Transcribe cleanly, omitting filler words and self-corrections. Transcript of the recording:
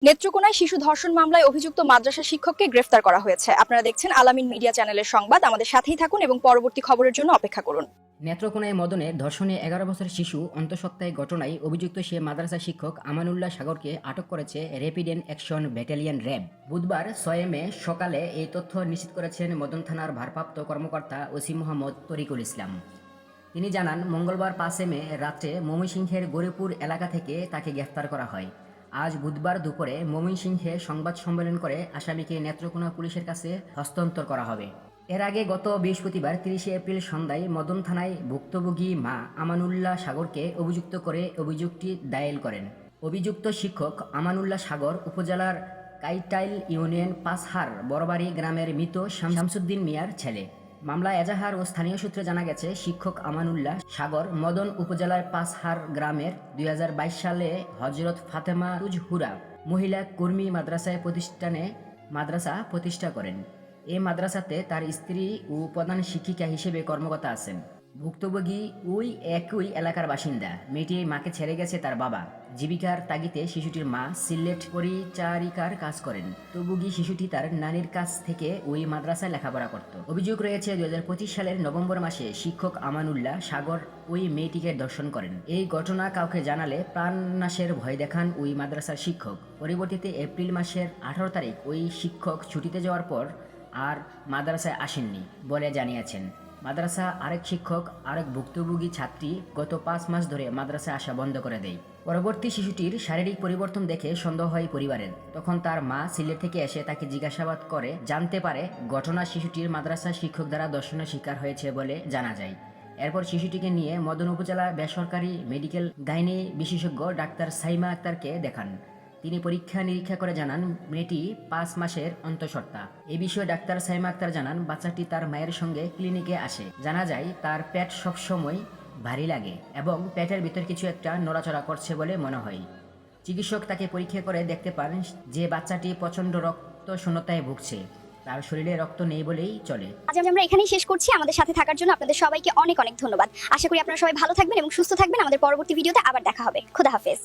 নেত্রকোনায় শিশু ধর্ষণ মামলায় অভিযুক্ত মাদ্রাসা শিক্ষককে গ্রেফতার করা হয়েছে। আপনারা দেখছেন আলামিন মিডিয়া চ্যানেলের সংবাদ। আমাদের সাথেই থাকুন এবং পরবর্তী খবরের জন্য অপেক্ষা করুন। নেত্রকোনায় মদনে ধর্ষণে ১১ বছরের শিশু অন্তঃসত্ত্বায় ঘটনায় অভিযুক্ত সে মাদ্রাসা শিক্ষক আমানুল্লাহ সাগরকে আটক করেছে র্যাপিড অ্যাকশন ব্যাটালিয়ন র্যাব। বুধবার ৬ মে সকালে এই তথ্য নিশ্চিত করেছেন মদন থানার ভারপ্রাপ্ত কর্মকর্তা ওসি মোহাম্মদ তরিকুল ইসলাম। তিনি জানান, মঙ্গলবার ৫ মে রাত্রে ময়মনসিংহের গৌরীপুর এলাকা থেকে তাকে গ্রেফতার করা হয়। আজ বুধবার দুপুরে ময়মনসিংহে সংবাদ সম্মেলন করে আসামিকে নেত্রকোনা পুলিশের কাছে হস্তান্তর করা হবে। এর আগে গত বৃহস্পতিবার ৩০ এপ্রিল সন্ধ্যায় মদন থানায় ভুক্তভোগী মা আমানুল্লাহ সাগরকে অভিযুক্ত করে অভিযোগটি দায়ের করেন। অভিযুক্ত শিক্ষক আমানুল্লাহ সাগর উপজেলার কাইটাইল ইউনিয়ন পাঁচহার বড়বাড়ি গ্রামের মৃত শামসুদ্দিন মিয়ার ছেলে। মামলা এজাহার ও স্থানীয় সূত্রে জানা গেছে, শিক্ষক আমানুল্লাহ সাগর মদন উপজেলার পাঁচহার গ্রামের ২০২২ সালে হজরত ফাতেমা তুজহুরা মহিলা কর্মী মাদ্রাসা প্রতিষ্ঠা করেন। এই মাদ্রাসাতে তার স্ত্রী ও প্রধান শিক্ষিকা হিসেবে কর্মরত আছেন। ভুক্তভোগী ওই একই এলাকার বাসিন্দা। মেয়েটি মাকে ছেড়ে গেছে তার বাবা। জীবিকার তাগিদে শিশুটির মা সিলেট পরিচারিকার কাজ করেন। ভুক্তভোগী শিশুটি তার নানির কাছ থেকে ওই মাদ্রাসায় লেখাপড়া করত। অভিযোগ রয়েছে ২০২৫ সালের নভেম্বর মাসে শিক্ষক আমানুল্লাহ সাগর ওই মেয়েটিকে ধর্ষণ করেন। এই ঘটনা কাউকে জানালে প্রাণনাশের ভয় দেখান ওই মাদ্রাসার শিক্ষক। পরবর্তীতে এপ্রিল মাসের ১৮ তারিখ ওই শিক্ষক ছুটিতে যাওয়ার পর আর মাদ্রাসায় আসেননি বলে জানিয়েছেন। মাদ্রাসা আরেক শিক্ষক আরেক ভুক্তভোগী ছাত্রী গত ৫ মাস ধরে মাদ্রাসায় আসা বন্ধ করে দেয়। পরবর্তী শিশুটির শারীরিক পরিবর্তন দেখে সন্দেহ হয় পরিবারের। তখন তার মা সিলেট থেকে এসে তাকে জিজ্ঞাসাবাদ করে জানতে পারে ঘটনা শিশুটির মাদ্রাসা শিক্ষক দ্বারা ধর্ষণের শিকার হয়েছে বলে জানা যায়। এরপর শিশুটিকে নিয়ে মদন উপজেলা বেসরকারি মেডিকেল গাইনি বিশেষজ্ঞ ডাক্তার সাইমা আক্তারকে দেখান। তিনি পরীক্ষা নিরীক্ষা করে জানান মেয়েটি ৫ মাসের অন্তঃসত্ত্বা। এ বিষয়ে ডাক্তার সাইমা আক্তার জানান, বাচ্চাটি তার মায়ের সঙ্গে ক্লিনিকে আসে। জানা যায় তার পেট সবসময় ভারী লাগে এবং পেটের ভিতর কিছু একটা নড়াচড়া করছে বলে মনে হয়। চিকিৎসক তাকে পরীক্ষা করে দেখতে পান যে বাচ্চাটি প্রচণ্ড রক্ত শূন্যতায় ভুগছে। তার শরীরে রক্ত নেই বলেই চলে। আজ আমরা এখানেই শেষ করছি। আমাদের সাথে থাকার জন্য আপনাদের সবাইকে অনেক অনেক ধন্যবাদ। আশা করি আপনারা সবাই ভালো থাকবেন এবং সুস্থ থাকবেন। আমাদের পরবর্তী ভিডিওতে আবার দেখা হবে। খোদা হাফেজ।